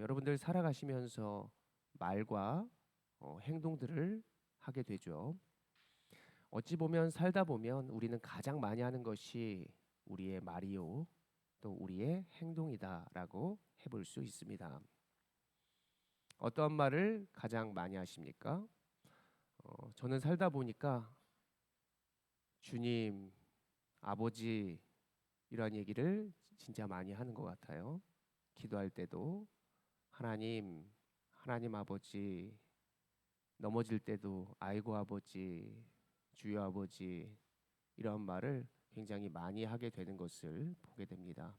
여러분들 살아가시면서 말과 행동들을 하게 되죠. 어찌 보면 살다 보면 우리는 가장 많이 하는 것이 우리의 말이요, 또 우리의 행동이다라고 해볼 수 있습니다. 어떠한 말을 가장 많이 하십니까? 저는 살다 보니까 주님, 아버지 이런 얘기를 진짜 많이 하는 것 같아요. 기도할 때도 하나님, 하나님 아버지, 넘어질 때도 아이고 아버지, 주여 아버지 이런 말을 굉장히 많이 하게 되는 것을 보게 됩니다.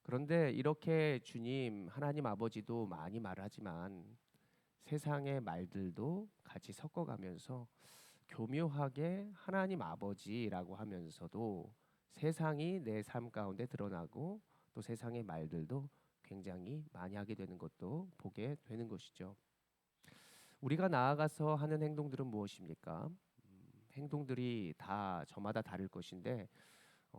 그런데 이렇게 주님, 하나님 아버지도 많이 말하지만 세상의 말들도 같이 섞어가면서 교묘하게 하나님 아버지라고 하면서도 세상이 내 삶 가운데 드러나고 또 세상의 말들도 굉장히 많이 하게 되는 것도 보게 되는 것이죠. 우리가 나아가서 하는 행동들은 무엇입니까? 행동들이 다 저마다 다를 것인데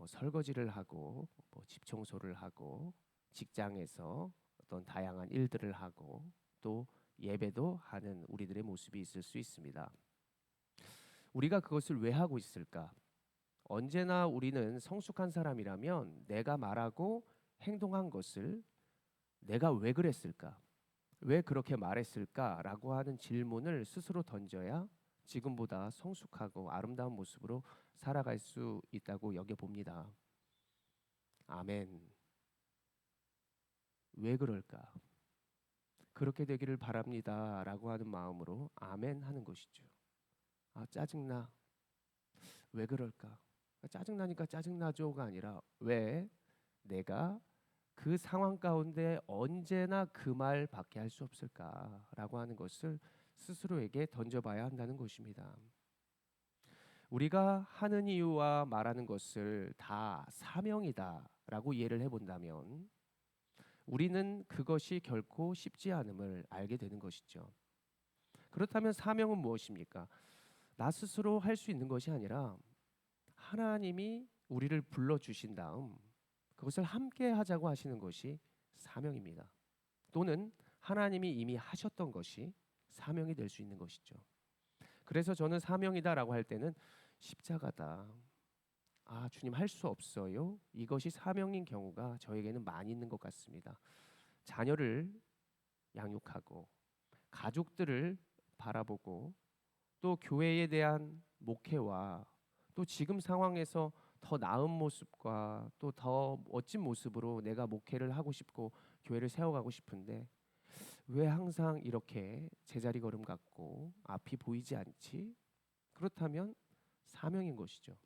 설거지를 하고 집 청소를 하고 직장에서 어떤 다양한 일들을 하고 또 예배도 하는 우리들의 모습이 있을 수 있습니다. 우리가 그것을 왜 하고 있을까? 언제나 우리는 성숙한 사람이라면 내가 말하고 행동한 것을 내가 왜 그랬을까? 왜 그렇게 말했을까라고 하는 질문을 스스로 던져야 지금보다 성숙하고 아름다운 모습으로 살아갈 수 있다고 여겨봅니다. 아멘. 왜 그럴까? 그렇게 되기를 바랍니다라고 하는 마음으로 아멘 하는 것이죠. 아, 짜증나. 왜 그럴까? 짜증나니까 짜증나죠가 아니라 왜 내가 그 상황 가운데 언제나 그 말밖에 할 수 없을까라고 하는 것을 스스로에게 던져봐야 한다는 것입니다. 우리가 하는 이유와 말하는 것을 다 사명이다라고 이해를 해본다면 우리는 그것이 결코 쉽지 않음을 알게 되는 것이죠. 그렇다면 사명은 무엇입니까? 나 스스로 할 수 있는 것이 아니라 하나님이 우리를 불러주신 다음 그것을 함께 하자고 하시는 것이 사명입니다. 또는 하나님이 이미 하셨던 것이 사명이 될 수 있는 것이죠. 그래서 저는 사명이다라고 할 때는 십자가다. 아, 주님 할 수 없어요. 이것이 사명인 경우가 저에게는 많이 있는 것 같습니다. 자녀를 양육하고 가족들을 바라보고 또 교회에 대한 목회와 또 지금 상황에서 더 나은 모습과 또 더 멋진 모습으로 내가 목회를 하고 싶고 교회를 세워가고 싶은데 왜 항상 이렇게 제자리 걸음 같고 앞이 보이지 않지? 그렇다면 사명인 것이죠.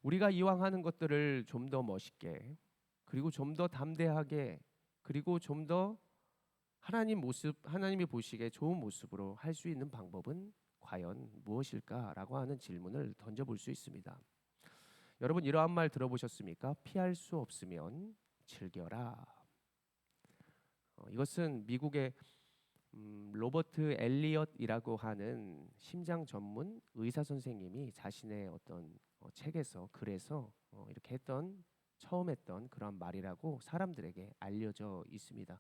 우리가 이왕 하는 것들을 좀 더 멋있게 그리고 좀 더 담대하게 그리고 좀 더 하나님 모습, 하나님이 보시기에 좋은 모습으로 할 수 있는 방법은 과연 무엇일까라고 하는 질문을 던져볼 수 있습니다. 여러분 이러한 말 들어보셨습니까? 피할 수 없으면 즐겨라. 이것은 미국의 로버트 엘리엇이라고 하는 심장 전문 의사 선생님이 자신의 어떤 책에서 글에서 이렇게 처음 했던 그런 말이라고 사람들에게 알려져 있습니다.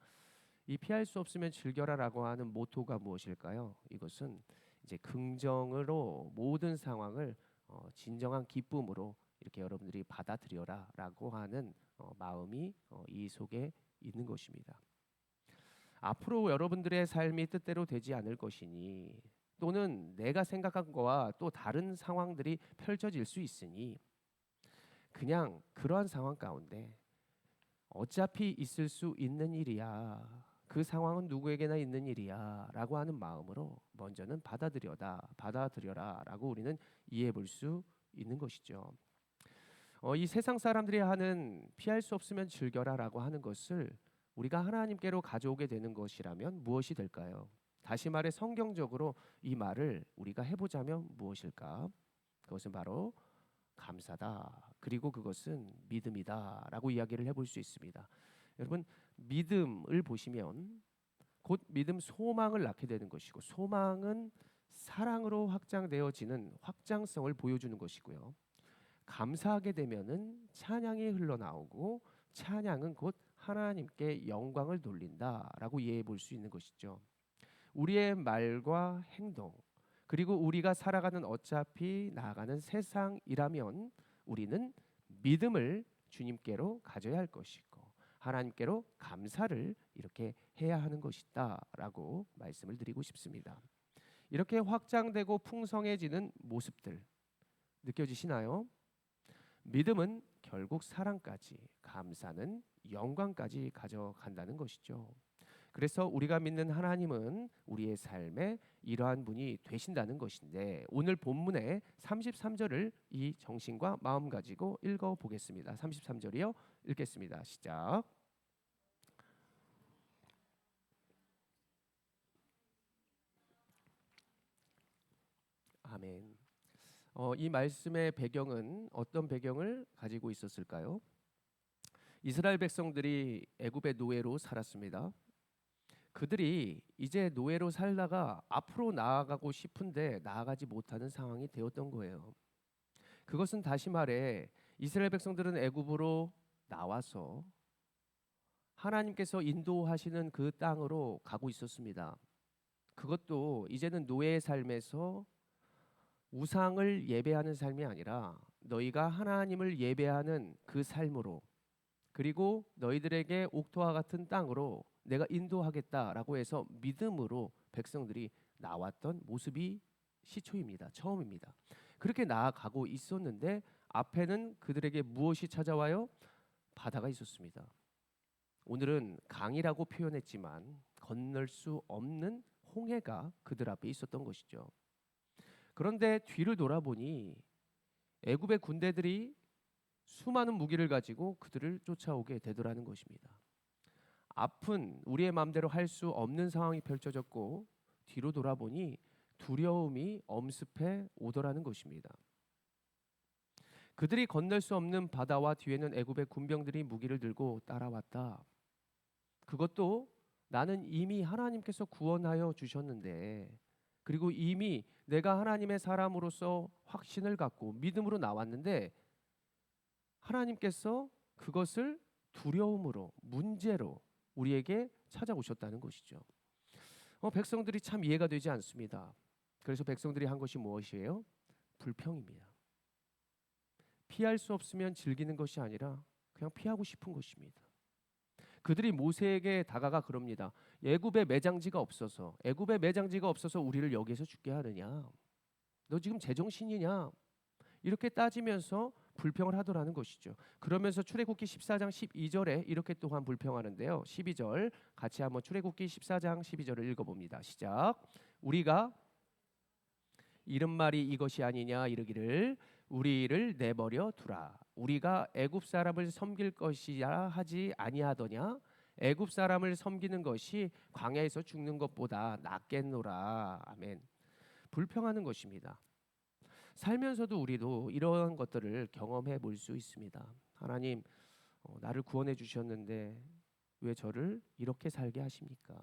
이 피할 수 없으면 즐겨라라고 하는 모토가 무엇일까요? 이것은 이제 긍정으로 모든 상황을 진정한 기쁨으로 이렇게 여러분들이 받아들여라라고 하는 마음이 이 속에 있는 것입니다. 앞으로 여러분들의 삶이 뜻대로 되지 않을 것이니 또는 내가 생각한 거와 또 다른 상황들이 펼쳐질 수 있으니 그냥 그러한 상황 가운데 어차피 있을 수 있는 일이야. 그 상황은 누구에게나 있는 일이야 라고 하는 마음으로 먼저는 받아들여라 라고 우리는 이해해 볼 수 있는 것이죠. 이 세상 사람들이 하는 피할 수 없으면 즐겨라 라고 하는 것을 우리가 하나님께로 가져오게 되는 것이라면 무엇이 될까요? 다시 말해 성경적으로 이 말을 우리가 해보자면 무엇일까? 그것은 바로 감사다. 그리고 그것은 믿음이다 라고 이야기를 해볼 수 있습니다. 여러분 믿음을 보시면 곧 믿음 소망을 낳게 되는 것이고 소망은 사랑으로 확장되어지는 확장성을 보여주는 것이고요. 감사하게 되면은 찬양이 흘러나오고 찬양은 곧 하나님께 영광을 돌린다라고 이해해 볼 수 있는 것이죠. 우리의 말과 행동, 그리고 우리가 살아가는 어차피 나아가는 세상이라면 우리는 믿음을 주님께로 가져야 할 것이고 하나님께로 감사를 이렇게 해야 하는 것이다라고 말씀을 드리고 싶습니다. 이렇게 확장되고 풍성해지는 모습들 느껴지시나요? 믿음은 결국 사랑까지, 감사는 영광까지 가져간다는 것이죠. 그래서 우리가 믿는 하나님은 우리의 삶에 이러한 분이 되신다는 것인데 오늘 본문의 33절을 이 정신과 마음 가지고 읽어 보겠습니다. 33절이요. 읽겠습니다. 시작. 아멘. 이 말씀의 배경은 어떤 배경을 가지고 있었을까요? 이스라엘 백성들이 애굽의 노예로 살았습니다. 그들이 이제 노예로 살다가 앞으로 나아가고 싶은데 나아가지 못하는 상황이 되었던 거예요. 그것은 다시 말해 이스라엘 백성들은 애굽으로 나와서 하나님께서 인도하시는 그 땅으로 가고 있었습니다. 그것도 이제는 노예의 삶에서 우상을 예배하는 삶이 아니라 너희가 하나님을 예배하는 그 삶으로, 그리고 너희들에게 옥토와 같은 땅으로 내가 인도하겠다라고 해서 믿음으로 백성들이 나왔던 모습이 시초입니다. 처음입니다. 그렇게 나아가고 있었는데 앞에는 그들에게 무엇이 찾아와요? 바다가 있었습니다. 오늘은 강이라고 표현했지만 건널 수 없는 홍해가 그들 앞에 있었던 것이죠. 그런데 뒤를 돌아보니 애굽의 군대들이 수많은 무기를 가지고 그들을 쫓아오게 되더라는 것입니다. 앞은 우리의 마음대로 할 수 없는 상황이 펼쳐졌고 뒤로 돌아보니 두려움이 엄습해 오더라는 것입니다. 그들이 건널 수 없는 바다와 뒤에는 애굽의 군병들이 무기를 들고 따라왔다. 그것도 나는 이미 하나님께서 구원하여 주셨는데, 그리고 이미 내가 하나님의 사람으로서 확신을 갖고 믿음으로 나왔는데 하나님께서 그것을 두려움으로, 문제로 우리에게 찾아오셨다는 것이죠. 백성들이 참 이해가 되지 않습니다. 그래서 백성들이 한 것이 무엇이에요? 불평입니다. 피할 수 없으면 즐기는 것이 아니라 그냥 피하고 싶은 것입니다. 그들이 모세에게 다가가 그럽니다. 애굽에 매장지가 없어서, 애굽에 매장지가 없어서 우리를 여기에서 죽게 하느냐? 너 지금 제정신이냐? 이렇게 따지면서 불평을 하더라는 것이죠. 그러면서 출애굽기 14장 12절에 이렇게 또한 불평하는데요. 12절 같이 한번 출애굽기 14장 12절을 읽어봅니다. 시작. 우리가 이른 말이 이것이 아니냐 이르기를 우리를 내버려 두라. 우리가 애굽 사람을 섬길 것이야 하지 아니하더냐? 애굽 사람을 섬기는 것이 광야에서 죽는 것보다 낫겠노라. 아멘. 불평하는 것입니다. 살면서도 우리도 이러한 것들을 경험해 볼 수 있습니다. 하나님, 나를 구원해 주셨는데 왜 저를 이렇게 살게 하십니까?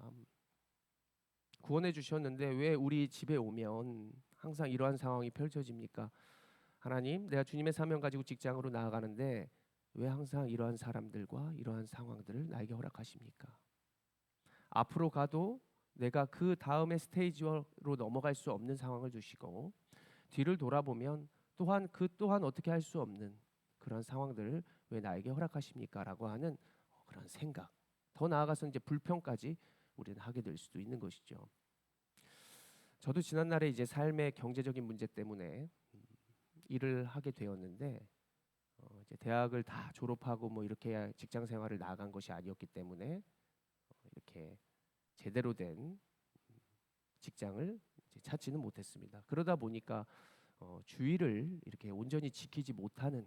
구원해 주셨는데 왜 우리 집에 오면 항상 이러한 상황이 펼쳐집니까? 하나님, 내가 주님의 사명 가지고 직장으로 나아가는데 왜 항상 이러한 사람들과 이러한 상황들을 나에게 허락하십니까? 앞으로 가도 내가 그 다음의 스테이지로 넘어갈 수 없는 상황을 주시고 뒤를 돌아보면 또한 그 또한 어떻게 할 수 없는 그런 상황들을 왜 나에게 허락하십니까? 라고 하는 그런 생각, 더 나아가서 이제 불평까지 우리는 하게 될 수도 있는 것이죠. 저도 지난날에 이제 삶의 경제적인 문제 때문에 일을 하게 되었는데 이제 대학을 다 졸업하고 뭐 이렇게 직장 생활을 나아간 것이 아니었기 때문에 이렇게 제대로 된 직장을 이제 찾지는 못했습니다. 그러다 보니까 주의를 이렇게 온전히 지키지 못하는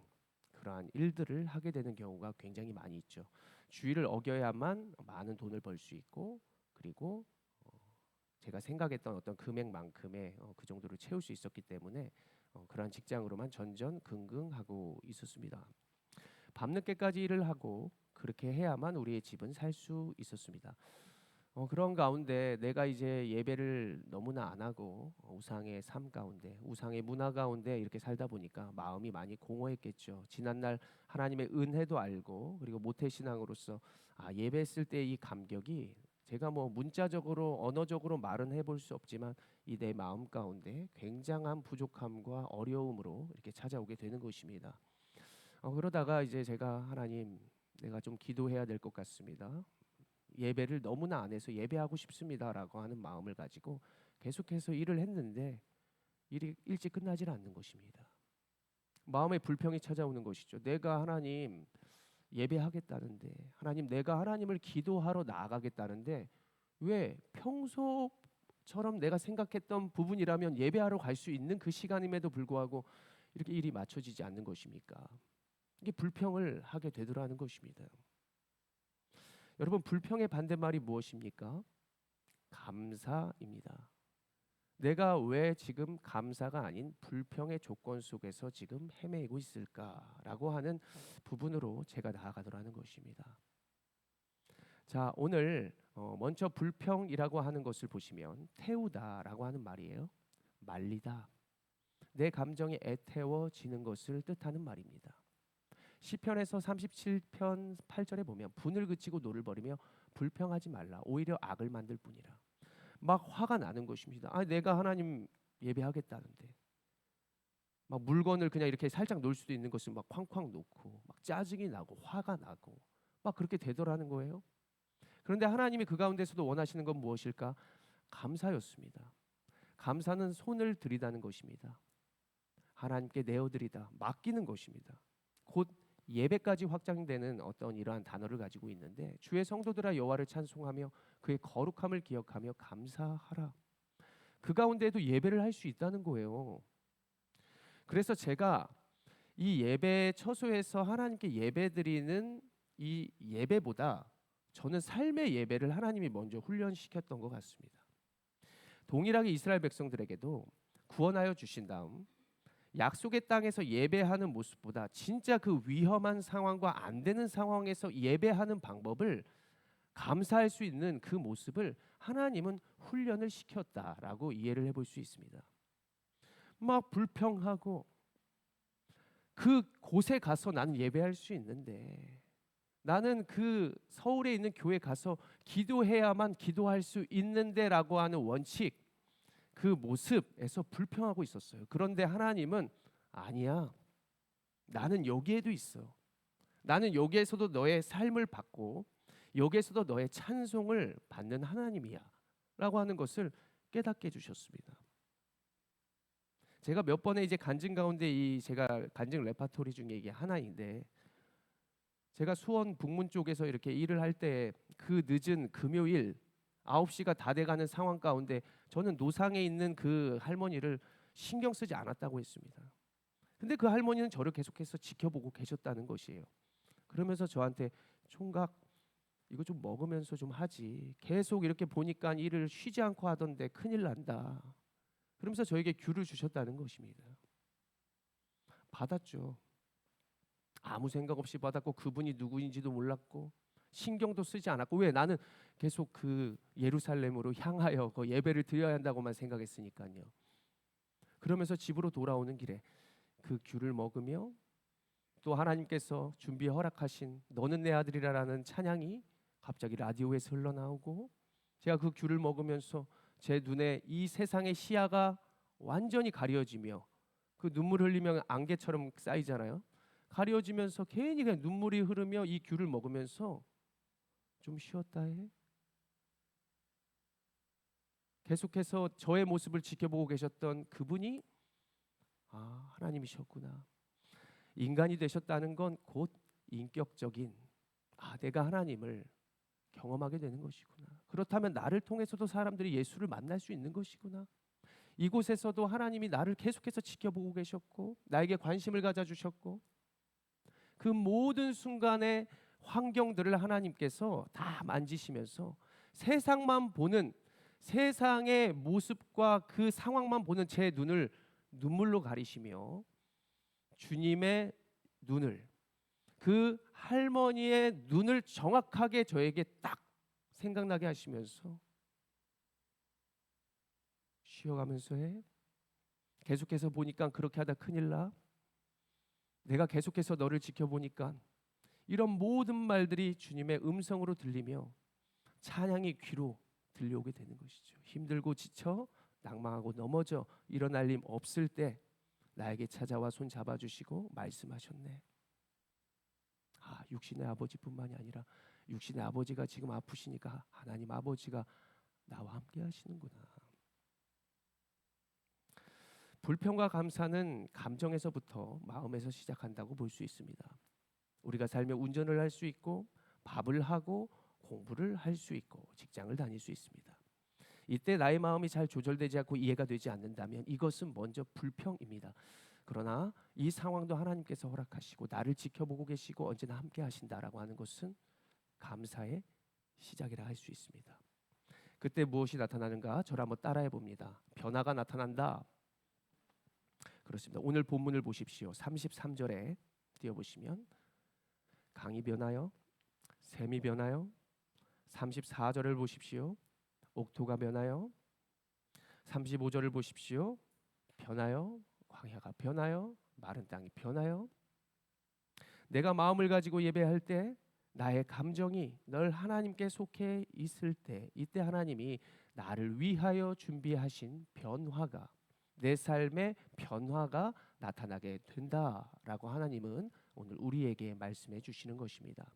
그러한 일들을 하게 되는 경우가 굉장히 많이 있죠. 주의를 어겨야만 많은 돈을 벌 수 있고, 그리고 제가 생각했던 어떤 금액만큼의 그 정도를 채울 수 있었기 때문에 그러한 직장으로만 전전긍긍하고 있었습니다. 밤늦게까지 일을 하고 그렇게 해야만 우리의 집은 살 수 있었습니다. 그런 가운데 내가 이제 예배를 너무나 안 하고 우상의 삶 가운데, 우상의 문화 가운데 이렇게 살다 보니까 마음이 많이 공허했겠죠. 지난날 하나님의 은혜도 알고, 그리고 모태신앙으로서 예배했을 때 이 감격이, 제가 뭐 문자적으로 언어적으로 말은 해볼 수 없지만 이 내 마음 가운데 굉장한 부족함과 어려움으로 이렇게 찾아오게 되는 것입니다. 그러다가 이제 제가 하나님, 내가 좀 기도해야 될 것 같습니다. 예배를 너무나 안 해서 예배하고 싶습니다라고 하는 마음을 가지고 계속해서 일을 했는데 일이 일찍 끝나질 않는 것입니다. 마음의 불평이 찾아오는 것이죠. 내가 하나님 예배하겠다는데, 하나님 내가 하나님을 기도하러 나아가겠다는데 왜 평소처럼 내가 생각했던 부분이라면 예배하러 갈 수 있는 그 시간임에도 불구하고 이렇게 일이 맞춰지지 않는 것입니까? 이게 불평을 하게 되더라는 것입니다. 여러분, 불평의 반대말이 무엇입니까? 감사입니다. 내가 왜 지금 감사가 아닌 불평의 조건 속에서 지금 헤매고 있을까라고 하는 부분으로 제가 나아가더라는 것입니다. 자, 오늘 먼저 불평이라고 하는 것을 보시면 태우다라고 하는 말이에요. 말리다. 내 감정이 애태워지는 것을 뜻하는 말입니다. 시편에서 37편 8절에 보면 분을 그치고 노를 버리며 불평하지 말라. 오히려 악을 만들 뿐이라. 막 화가 나는 것입니다. 내가 하나님 예배하겠다는데 막 물건을 그냥 이렇게 살짝 놓을 수도 있는 것을 막 쾅쾅 놓고 막 짜증이 나고 화가 나고 막 그렇게 되더라는 거예요. 그런데 하나님이 그 가운데서도 원하시는 건 무엇일까? 감사였습니다. 감사는 손을 들이다는 것입니다. 하나님께 내어드리다, 맡기는 것입니다. 곧 예배까지 확장되는 어떤 이러한 단어를 가지고 있는데, 주의 성도들아 여호와를 찬송하며 그의 거룩함을 기억하며 감사하라. 그 가운데에도 예배를 할 수 있다는 거예요. 그래서 제가 이 예배 처소에서 하나님께 예배드리는 이 예배보다 저는 삶의 예배를 하나님이 먼저 훈련시켰던 것 같습니다. 동일하게 이스라엘 백성들에게도 구원하여 주신 다음 약속의 땅에서 예배하는 모습보다 진짜 그 위험한 상황과 안 되는 상황에서 예배하는 방법을, 감사할 수 있는 그 모습을 하나님은 훈련을 시켰다라고 이해를 해볼 수 있습니다. 막 불평하고 그 곳에 가서 나는 예배할 수 있는데, 나는 그 서울에 있는 교회 가서 기도해야만 기도할 수 있는데라고 하는 원칙, 그 모습에서 불평하고 있었어요. 그런데 하나님은 아니야. 나는 여기에도 있어. 나는 여기에서도 너의 삶을 받고 여기에서도 너의 찬송을 받는 하나님이야. 라고 하는 것을 깨닫게 해주셨습니다. 제가 몇 번의 이제 간증 가운데 제가 간증 레파토리 중에 이게 하나인데, 제가 수원 북문 쪽에서 이렇게 일을 할 때 그 늦은 금요일 9시가 다 돼가는 상황 가운데 저는 노상에 있는 그 할머니를 신경 쓰지 않았다고 했습니다. 근데 그 할머니는 저를 계속해서 지켜보고 계셨다는 것이에요. 그러면서 저한테 총각 이거 좀 먹으면서 좀 하지. 계속 이렇게 보니까 일을 쉬지 않고 하던데 큰일 난다. 그러면서 저에게 귤을 주셨다는 것입니다. 받았죠. 아무 생각 없이 받았고 그분이 누구인지도 몰랐고 신경도 쓰지 않았고, 왜? 나는 계속 그 예루살렘으로 향하여 그 예배를 드려야 한다고만 생각했으니까요. 그러면서 집으로 돌아오는 길에 그 귤을 먹으며 또 하나님께서 준비 허락하신 너는 내 아들이라라는 찬양이 갑자기 라디오에서 흘러나오고, 제가 그 귤을 먹으면서 제 눈에 이 세상의 시야가 완전히 가려지며, 그 눈물 흘리면 안개처럼 쌓이잖아요. 가려지면서 괜히 그냥 눈물이 흐르며 이 귤을 먹으면서 좀 쉬었다 해. 계속해서 저의 모습을 지켜보고 계셨던 그분이 하나님이셨구나. 인간이 되셨다는 건 곧 인격적인 내가 하나님을 경험하게 되는 것이구나. 그렇다면 나를 통해서도 사람들이 예수를 만날 수 있는 것이구나. 이곳에서도 하나님이 나를 계속해서 지켜보고 계셨고 나에게 관심을 가져주셨고, 그 모든 순간의 환경들을 하나님께서 다 만지시면서 세상만 보는, 세상의 모습과 그 상황만 보는 제 눈을 눈물로 가리시며 주님의 눈을, 그 할머니의 눈을 정확하게 저에게 딱 생각나게 하시면서 쉬어가면서 해. 계속해서 보니까 그렇게 하다 큰일 나. 내가 계속해서 너를 지켜보니까 이런 모든 말들이 주님의 음성으로 들리며 찬양이 귀로 들려오게 되는 것이죠. 힘들고 지쳐 낭망하고 넘어져 일어날 힘 없을 때 나에게 찾아와 손 잡아주시고 말씀하셨네. 육신의 아버지뿐만이 아니라 육신의 아버지가 지금 아프시니까 하나님 아버지가 나와 함께 하시는구나. 불평과 감사는 감정에서부터 마음에서 시작한다고 볼 수 있습니다. 우리가 살며 운전을 할 수 있고 밥을 하고 공부를 할 수 있고 직장을 다닐 수 있습니다. 이때 나의 마음이 잘 조절되지 않고 이해가 되지 않는다면 이것은 먼저 불평입니다. 그러나 이 상황도 하나님께서 허락하시고 나를 지켜보고 계시고 언제나 함께 하신다라고 하는 것은 감사의 시작이라 할 수 있습니다. 그때 무엇이 나타나는가? 저를 한번 따라해 봅니다. 변화가 나타난다. 그렇습니다. 오늘 본문을 보십시오. 33절에 띄워보시면 강이 변하여 샘이 변하여 34절을 보십시오. 옥토가 변하여 35절을 보십시오. 변하여 광야가 변하여 마른 땅이 변하여 내가 마음을 가지고 예배할 때 나의 감정이 늘 하나님께 속해 있을 때 이때 하나님이 나를 위하여 준비하신 변화가 내 삶의 변화가 나타나게 된다라고 하나님은 오늘 우리에게 말씀해 주시는 것입니다.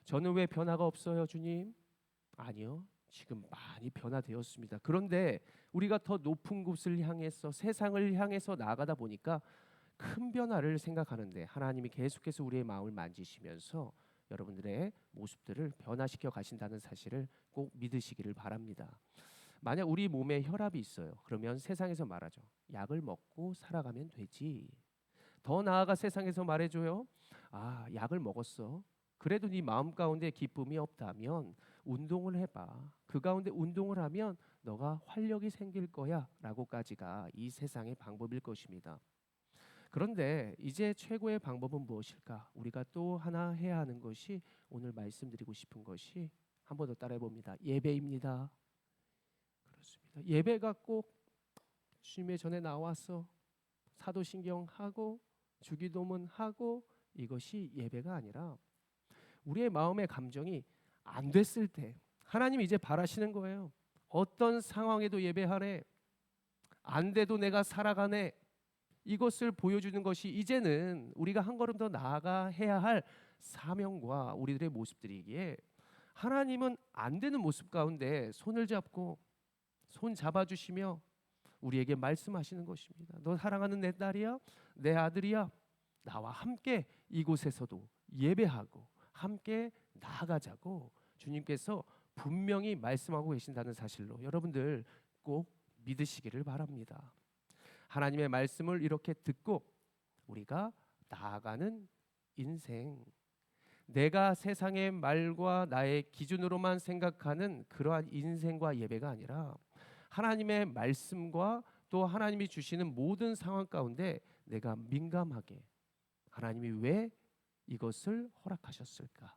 저는 왜 변화가 없어요, 주님? 아니요. 지금 많이 변화되었습니다. 그런데 우리가 더 높은 곳을 향해서 세상을 향해서 나아가다 보니까 큰 변화를 생각하는데 하나님이 계속해서 우리의 마음을 만지시면서 여러분들의 모습들을 변화시켜 가신다는 사실을 꼭 믿으시기를 바랍니다. 만약 우리 몸에 혈압이 있어요. 그러면 세상에서 말하죠. 약을 먹고 살아가면 되지. 더 나아가 세상에서 말해줘요. 약을 먹었어. 그래도 네 마음 가운데 기쁨이 없다면 운동을 해봐. 그 가운데 운동을 하면 너가 활력이 생길 거야 라고까지가 이 세상의 방법일 것입니다. 그런데 이제 최고의 방법은 무엇일까? 우리가 또 하나 해야 하는 것이 오늘 말씀드리고 싶은 것이 한 번 더 따라해 봅니다. 예배입니다. 그렇습니다. 예배가 꼭 주님의 전에 나와서 사도신경하고 주기도문 하고 이것이 예배가 아니라 우리의 마음의 감정이 안 됐을 때 하나님이 이제 바라시는 거예요. 어떤 상황에도 예배하래. 안 돼도 내가 살아가네. 이것을 보여주는 것이 이제는 우리가 한 걸음 더 나아가 해야 할 사명과 우리들의 모습들이기에 하나님은 안 되는 모습 가운데 손을 잡고 손 잡아주시며 우리에게 말씀하시는 것입니다. 너 사랑하는 내 딸이야, 내 아들이야. 나와 함께 이곳에서도 예배하고 함께 나아가자고 주님께서 분명히 말씀하고 계신다는 사실로 여러분들 꼭 믿으시기를 바랍니다. 하나님의 말씀을 이렇게 듣고 우리가 나아가는 인생, 내가 세상의 말과 나의 기준으로만 생각하는 그러한 인생과 예배가 아니라 하나님의 말씀과 또 하나님이 주시는 모든 상황 가운데 내가 민감하게 하나님이 왜 이것을 허락하셨을까?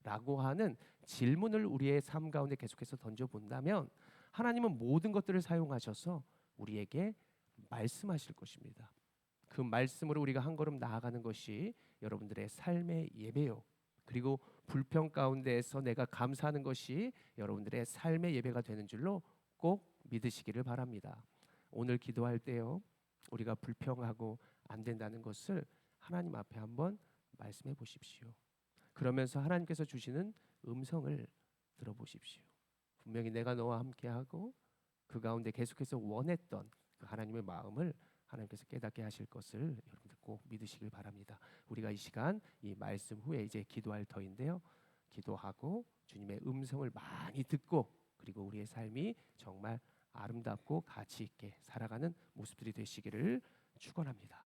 라고 하는 질문을 우리의 삶 가운데 계속해서 던져본다면 하나님은 모든 것들을 사용하셔서 우리에게 말씀하실 것입니다. 그 말씀으로 우리가 한 걸음 나아가는 것이 여러분들의 삶의 예배요. 그리고 불평 가운데에서 내가 감사하는 것이 여러분들의 삶의 예배가 되는 줄로 꼭 믿으시기를 바랍니다. 오늘 기도할 때요. 우리가 불평하고 안 된다는 것을 하나님 앞에 한번 말씀해 보십시오. 그러면서 하나님께서 주시는 음성을 들어보십시오. 분명히 내가 너와 함께하고 그 가운데 계속해서 원했던 그 하나님의 마음을 하나님께서 깨닫게 하실 것을 여러분들 꼭 믿으시길 바랍니다. 우리가 이 시간 이 말씀 후에 이제 기도할 터인데요. 기도하고 주님의 음성을 많이 듣고 그리고 우리의 삶이 정말 아름답고 가치 있게 살아가는 모습들이 되시기를 축원합니다.